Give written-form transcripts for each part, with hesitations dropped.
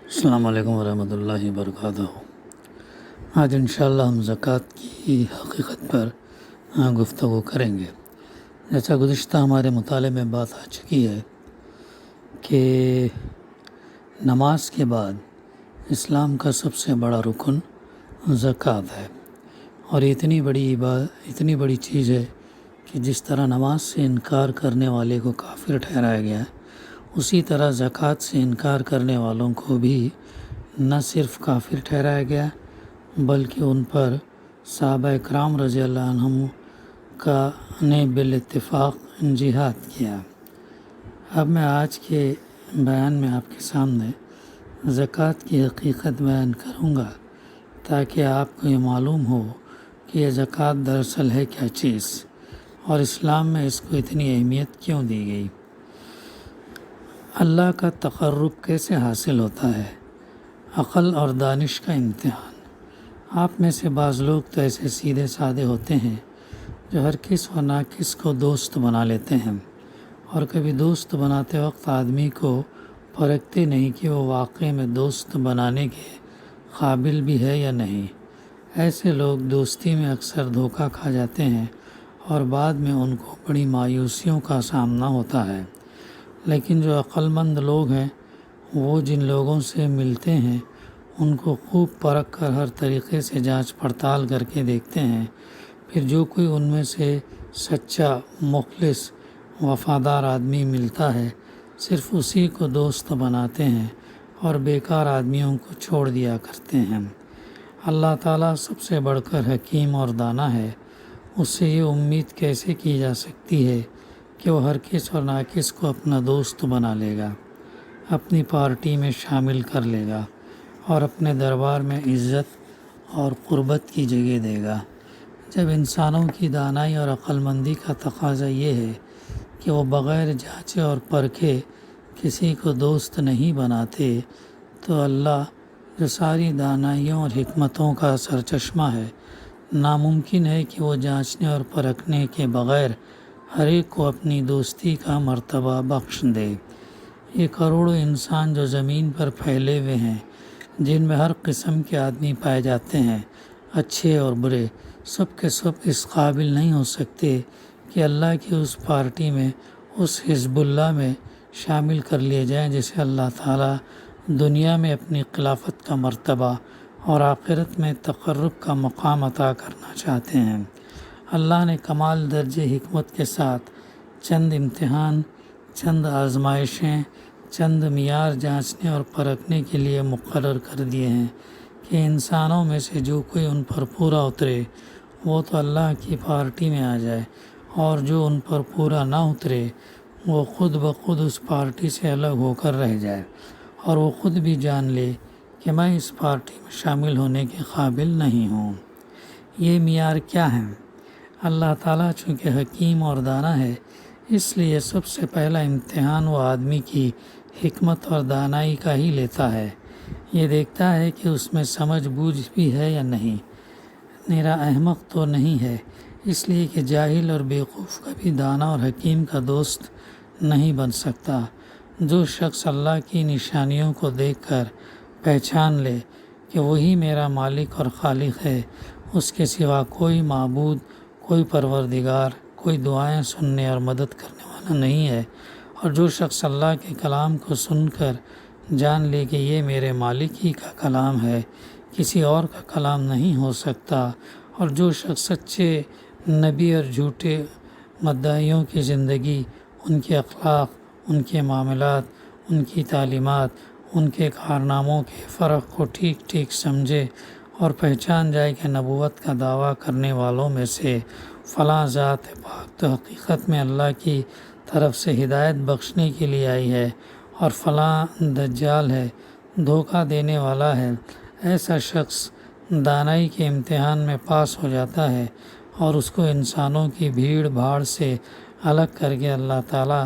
السلام علیکم ورحمۃ اللہ وبرکاتہ۔ آج انشاءاللہ ہم زکوٰۃ کی حقیقت پر گفتگو کریں گے۔ جیسا گزشتہ ہمارے مطالعے میں بات آ چکی ہے کہ نماز کے بعد اسلام کا سب سے بڑا رکن زکوٰۃ ہے، اور اتنی بڑی چیز ہے کہ جس طرح نماز سے انکار کرنے والے کو کافر ٹھہرایا گیا ہے، اسی طرح زکوٰۃ سے انکار کرنے والوں کو بھی نہ صرف کافر ٹھہرایا گیا بلکہ ان پر صحابہ کرام رضی اللہ عنہم نے بالاتفاق جہاد کیا۔ اب میں آج کے بیان میں آپ کے سامنے زکوٰۃ کی حقیقت بیان کروں گا تاکہ آپ کو یہ معلوم ہو کہ یہ زکوٰۃ دراصل ہے کیا چیز، اور اسلام میں اس کو اتنی اہمیت کیوں دی گئی۔ اللہ کا تقرب کیسے حاصل ہوتا ہے؟ عقل اور دانش کا امتحان۔ آپ میں سے بعض لوگ تو ایسے سیدھے سادے ہوتے ہیں جو ہر کس و ناکس کو دوست بنا لیتے ہیں، اور کبھی دوست بناتے وقت آدمی کو پرکھتے نہیں کہ وہ واقعے میں دوست بنانے کے قابل بھی ہے یا نہیں۔ ایسے لوگ دوستی میں اکثر دھوکہ کھا جاتے ہیں اور بعد میں ان کو بڑی مایوسیوں کا سامنا ہوتا ہے۔ لیکن جو عقل مند لوگ ہیں وہ جن لوگوں سے ملتے ہیں ان کو خوب پرکھ کر ہر طریقے سے جانچ پڑتال کر کے دیکھتے ہیں، پھر جو کوئی ان میں سے سچا، مخلص، وفادار آدمی ملتا ہے صرف اسی کو دوست بناتے ہیں اور بیکار آدمیوں کو چھوڑ دیا کرتے ہیں۔ اللہ تعالیٰ سب سے بڑھ کر حکیم اور دانا ہے، اس سے یہ امید کیسے کی جا سکتی ہے کہ وہ ہر کس اور ناکس کو اپنا دوست بنا لے گا، اپنی پارٹی میں شامل کر لے گا اور اپنے دربار میں عزت اور قربت کی جگہ دے گا۔ جب انسانوں کی دانائی اور عقل مندی کا تقاضا یہ ہے کہ وہ بغیر جانچے اور پرکھے کسی کو دوست نہیں بناتے، تو اللہ جو ساری دانائیوں اور حکمتوں کا سرچشمہ ہے، ناممکن ہے کہ وہ جانچنے اور پرکھنے کے بغیر ہر ایک کو اپنی دوستی کا مرتبہ بخش دے۔ یہ کروڑوں انسان جو زمین پر پھیلے ہوئے ہیں، جن میں ہر قسم کے آدمی پائے جاتے ہیں، اچھے اور برے، سب کے سب اس قابل نہیں ہو سکتے کہ اللہ کی اس پارٹی میں، اس حزب اللہ میں شامل کر لیے جائیں جسے اللہ تعالیٰ دنیا میں اپنی خلافت کا مرتبہ اور آخرت میں تقرب کا مقام عطا کرنا چاہتے ہیں۔ اللہ نے کمال درجے حکمت کے ساتھ چند امتحان، چند آزمائشیں، چند معیار جانچنے اور پرکھنے کے لیے مقرر کر دیے ہیں کہ انسانوں میں سے جو کوئی ان پر پورا اترے وہ تو اللہ کی پارٹی میں آ جائے، اور جو ان پر پورا نہ اترے وہ خود بخود اس پارٹی سے الگ ہو کر رہ جائے، اور وہ خود بھی جان لے کہ میں اس پارٹی میں شامل ہونے کے قابل نہیں ہوں۔ یہ معیار کیا ہیں؟ اللہ تعالیٰ چونکہ حکیم اور دانا ہے، اس لیے سب سے پہلا امتحان وہ آدمی کی حکمت اور دانائی کا ہی لیتا ہے۔ یہ دیکھتا ہے کہ اس میں سمجھ بوجھ بھی ہے یا نہیں، نیرا احمق تو نہیں ہے، اس لیے کہ جاہل اور بیوقوف کبھی دانا اور حکیم کا دوست نہیں بن سکتا۔ جو شخص اللہ کی نشانیوں کو دیکھ کر پہچان لے کہ وہی میرا مالک اور خالق ہے، اس کے سوا کوئی معبود، کوئی پروردگار، کوئی دعائیں سننے اور مدد کرنے والا نہیں ہے، اور جو شخص اللہ کے کلام کو سن کر جان لے کہ یہ میرے مالک ہی کا کلام ہے، کسی اور کا کلام نہیں ہو سکتا، اور جو شخص سچے نبی اور جھوٹے مدعیوں کی زندگی، ان کے اخلاق، ان کے معاملات، ان کی تعلیمات، ان کے کارناموں کے فرق کو ٹھیک ٹھیک سمجھے اور پہچان جائے کہ نبوت کا دعویٰ کرنے والوں میں سے فلاں ذات پاک تو حقیقت میں اللہ کی طرف سے ہدایت بخشنے کے لیے آئی ہے، اور فلاں دجال ہے، دھوکہ دینے والا ہے، ایسا شخص دانائی کے امتحان میں پاس ہو جاتا ہے اور اس کو انسانوں کی بھیڑ بھاڑ سے الگ کر کے اللہ تعالیٰ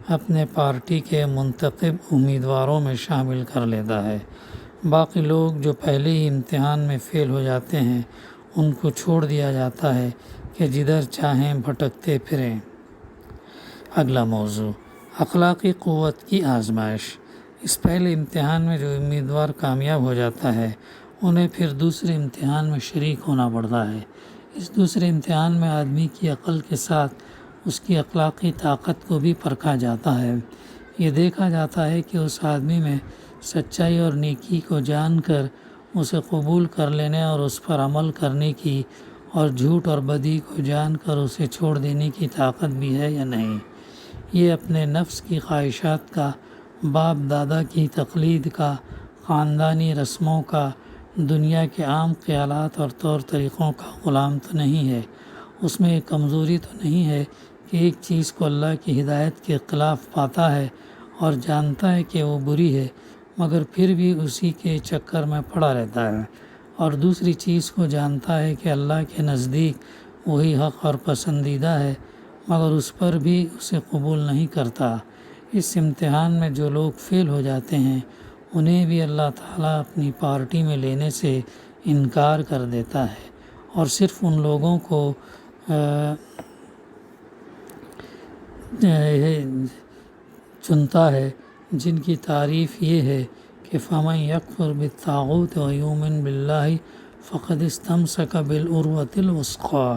اپنے پارٹی کے منتخب امیدواروں میں شامل کر لیتا ہے۔ باقی لوگ جو پہلے ہی امتحان میں فیل ہو جاتے ہیں، ان کو چھوڑ دیا جاتا ہے کہ جدھر چاہیں بھٹکتے پھریں۔ اگلا موضوع، اخلاقی قوت کی آزمائش۔ اس پہلے امتحان میں جو امیدوار کامیاب ہو جاتا ہے انہیں پھر دوسرے امتحان میں شریک ہونا پڑتا ہے۔ اس دوسرے امتحان میں آدمی کی عقل کے ساتھ اس کی اخلاقی طاقت کو بھی پرکھا جاتا ہے۔ یہ دیکھا جاتا ہے کہ اس آدمی میں سچائی اور نیکی کو جان کر اسے قبول کر لینے اور اس پر عمل کرنے کی، اور جھوٹ اور بدی کو جان کر اسے چھوڑ دینے کی طاقت بھی ہے یا نہیں۔ یہ اپنے نفس کی خواہشات کا، باپ دادا کی تقلید کا، خاندانی رسموں کا، دنیا کے عام خیالات اور طور طریقوں کا غلام تو نہیں ہے۔ اس میں ایک کمزوری تو نہیں ہے کہ ایک چیز کو اللہ کی ہدایت کے خلاف پاتا ہے اور جانتا ہے کہ وہ بری ہے، مگر پھر بھی اسی کے چکر میں پڑا رہتا ہے، اور دوسری چیز کو جانتا ہے کہ اللہ کے نزدیک وہی حق اور پسندیدہ ہے، مگر اس پر بھی اسے قبول نہیں کرتا۔ اس امتحان میں جو لوگ فیل ہو جاتے ہیں انہیں بھی اللہ تعالیٰ اپنی پارٹی میں لینے سے انکار کر دیتا ہے، اور صرف ان لوگوں کو چنتا ہے جن کی تعریف یہ ہے کہ فَمَن يَكْفُرْ بِالطَّاغُوتِ وَيُؤْمِنْ بِاللَّهِ فَقَدِ اسْتَمْسَكَ بِالْعُرْوَةِ الْوُثْقَىٰ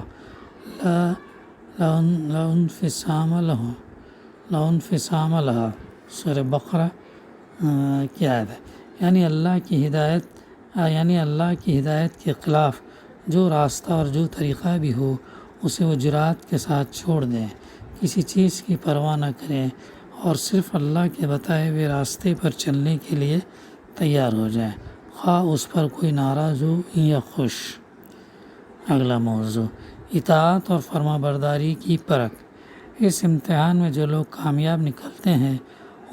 لا انفصام لها۔ سورہ بقرہ کی آیت ہے۔ یعنی اللہ کی ہدایت کے خلاف جو راستہ اور جو طریقہ بھی ہو اسے وہ جرأت کے ساتھ چھوڑ دیں، کسی چیز کی پرواہ نہ کریں، اور صرف اللہ کے بتائے ہوئے راستے پر چلنے کے لیے تیار ہو جائیں، خواہ اس پر کوئی ناراض ہو یا خوش۔ اگلا موضوع اطاعت اور فرما برداری کی پرکھ۔ اس امتحان میں جو لوگ کامیاب نکلتے ہیں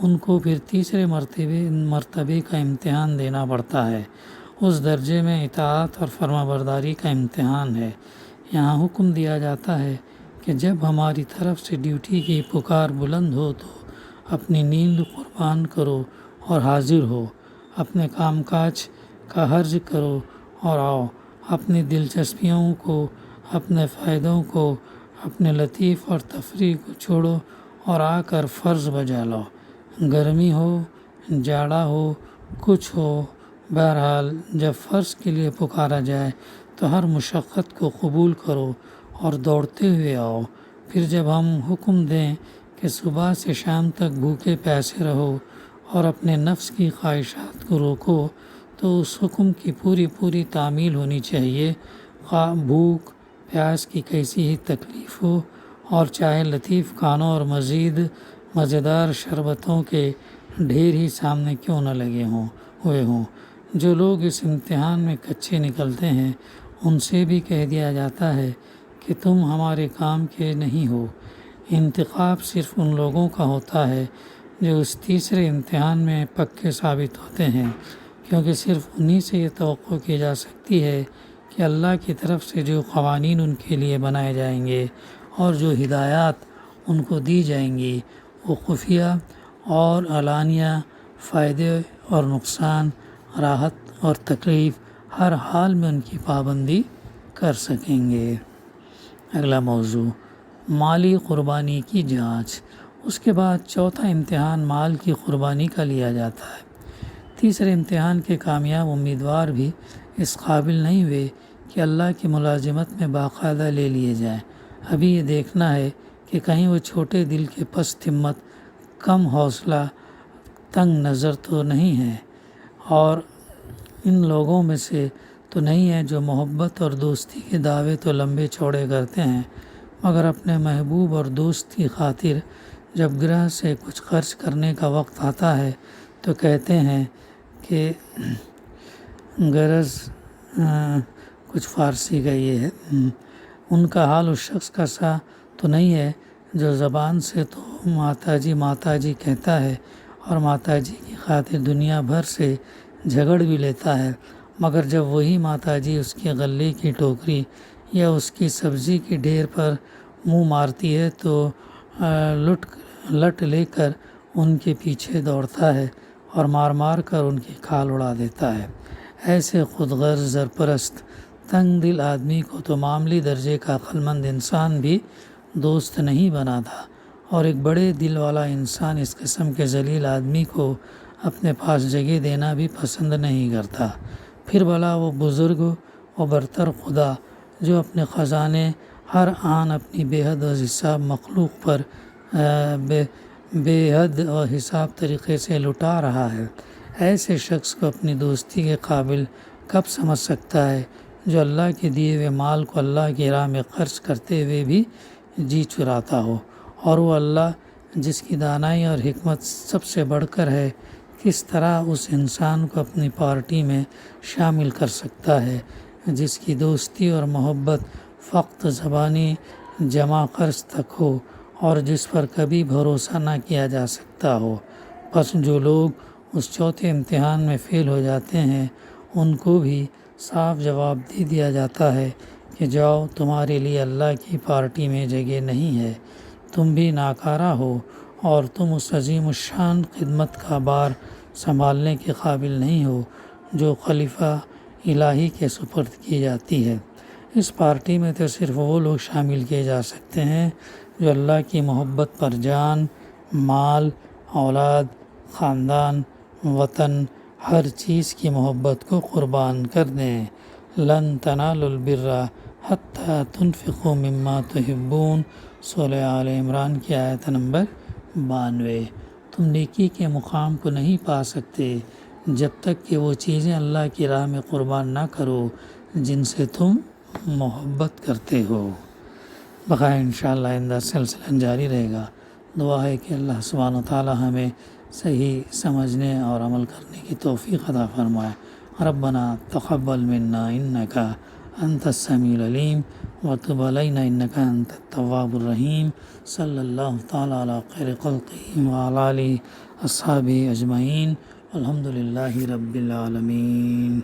ان کو پھر تیسرے مرتبے کا امتحان دینا پڑتا ہے۔ اس درجے میں اطاعت اور فرما برداری کا امتحان ہے۔ یہاں حکم دیا جاتا ہے کہ جب ہماری طرف سے ڈیوٹی کی پکار بلند ہو تو اپنی نیند قربان کرو اور حاضر ہو، اپنے کام کاج کا حرج کرو اور آؤ، اپنی دلچسپیوں کو، اپنے فائدوں کو، اپنے لطیف اور تفریح کو چھوڑو اور آ کر فرض بجا لو۔ گرمی ہو، جاڑا ہو، کچھ ہو، بہرحال جب فرض کے لیے پکارا جائے تو ہر مشقت کو قبول کرو اور دوڑتے ہوئے آؤ۔ پھر جب ہم حکم دیں کہ صبح سے شام تک بھوکے پیاسے رہو اور اپنے نفس کی خواہشات کو روکو تو اس حکم کی پوری تعمیل ہونی چاہیے، خواہ بھوک پیاس کی کیسی ہی تکلیف ہو، اور چاہے لطیف کھانوں اور مزید مزیدار شربتوں کے ڈھیر ہی سامنے کیوں نہ لگے ہوئے ہوں۔ جو لوگ اس امتحان میں کچے نکلتے ہیں ان سے بھی کہہ دیا جاتا ہے کہ تم ہمارے کام کے نہیں ہو۔ انتخاب صرف ان لوگوں کا ہوتا ہے جو اس تیسرے امتحان میں پکے ثابت ہوتے ہیں، کیونکہ صرف انہی سے یہ توقع کی جا سکتی ہے کہ اللہ کی طرف سے جو قوانین ان کے لیے بنائے جائیں گے اور جو ہدایات ان کو دی جائیں گی وہ خفیہ اور علانیہ، فائدے اور نقصان، راحت اور تکلیف، ہر حال میں ان کی پابندی کر سکیں گے۔ اگلا موضوع مالی قربانی کی جانچ۔ اس کے بعد چوتھا امتحان مال کی قربانی کا لیا جاتا ہے۔ تیسرے امتحان کے کامیاب امیدوار بھی اس قابل نہیں ہوئے کہ اللہ کی ملازمت میں باقاعدہ لے لیے جائیں۔ ابھی یہ دیکھنا ہے کہ کہیں وہ چھوٹے دل کے پست ہمت، کم حوصلہ، تنگ نظر تو نہیں ہیں، اور ان لوگوں میں سے تو نہیں ہیں جو محبت اور دوستی کے دعوے تو لمبے چوڑے کرتے ہیں، مگر اپنے محبوب اور دوست کی خاطر جب گرہ سے کچھ خرچ کرنے کا وقت آتا ہے تو کہتے ہیں کہ غرض کچھ فارسی کا یہ ہے، ان کا حال اس شخص کا سا تو نہیں ہے جو زبان سے تو ماتا جی کہتا ہے اور ماتا جی کی خاطر دنیا بھر سے جھگڑ بھی لیتا ہے، مگر جب وہی ماتا جی اس کے غلے کی ٹوکری یا اس کی سبزی کی ڈھیر پر منہ مارتی ہے تو لٹ لے کر ان کے پیچھے دوڑتا ہے اور مار کر ان کی کھال اڑا دیتا ہے۔ ایسے خود غرض، زرپرست، تنگ دل آدمی کو تو معمولی درجے کا عقلمند انسان بھی دوست نہیں بناتا، اور ایک بڑے دل والا انسان اس قسم کے ذلیل آدمی کو اپنے پاس جگہ دینا بھی پسند نہیں کرتا۔ پھر بھلا وہ بزرگ و برتر خدا جو اپنے خزانے ہر آن اپنی بے حد و حساب مخلوق پر بے حد و حساب طریقے سے لٹا رہا ہے، ایسے شخص کو اپنی دوستی کے قابل کب سمجھ سکتا ہے جو اللہ کے دیے ہوئے مال کو اللہ کی راہ میں خرچ کرتے ہوئے بھی جی چراتا ہو، اور وہ اللہ جس کی دانائی اور حکمت سب سے بڑھ کر ہے کس طرح اس انسان کو اپنی پارٹی میں شامل کر سکتا ہے جس کی دوستی اور محبت فقط زبانی جمع خرچ تک ہو اور جس پر کبھی بھروسہ نہ کیا جا سکتا ہو۔ پس جو لوگ اس چوتھے امتحان میں فیل ہو جاتے ہیں ان کو بھی صاف جواب دے دیا جاتا ہے کہ جاؤ، تمہارے لیے اللہ کی پارٹی میں جگہ نہیں ہے، تم بھی ناکارہ ہو اور تم اس عظیم الشان خدمت کا بار سنبھالنے کے قابل نہیں ہو جو خلیفہ الہی کے سپرد کی جاتی ہے۔ اس پارٹی میں تو صرف وہ لوگ شامل کیے جا سکتے ہیں جو اللہ کی محبت پر جان، مال، اولاد، خاندان، وطن، ہر چیز کی محبت کو قربان کر دیں۔ لن تنالوا البر حتی تنفقوا مما تحبون، سورہ آل عمران کی آیت نمبر 92۔ تم نیکی کے مقام کو نہیں پا سکتے جب تک کہ وہ چیزیں اللہ کی راہ میں قربان نہ کرو جن سے تم محبت کرتے ہو۔ بقائے انشاءاللہ آئندہ سلسلہ جاری رہے گا۔ دعا ہے کہ اللہ سبحانہ وتعالی ہمیں صحیح سمجھنے اور عمل کرنے کی توفیق عطا فرمائے۔ ربنا تقبل منا انک انت السمیع العلیم وتب علینا انک انت التواب الرحیم۔ صلی اللہ تعالی علی خیر خلقہ وعلی آلہ اصحابہ اجمعین، الحمد للہ رب العالمین۔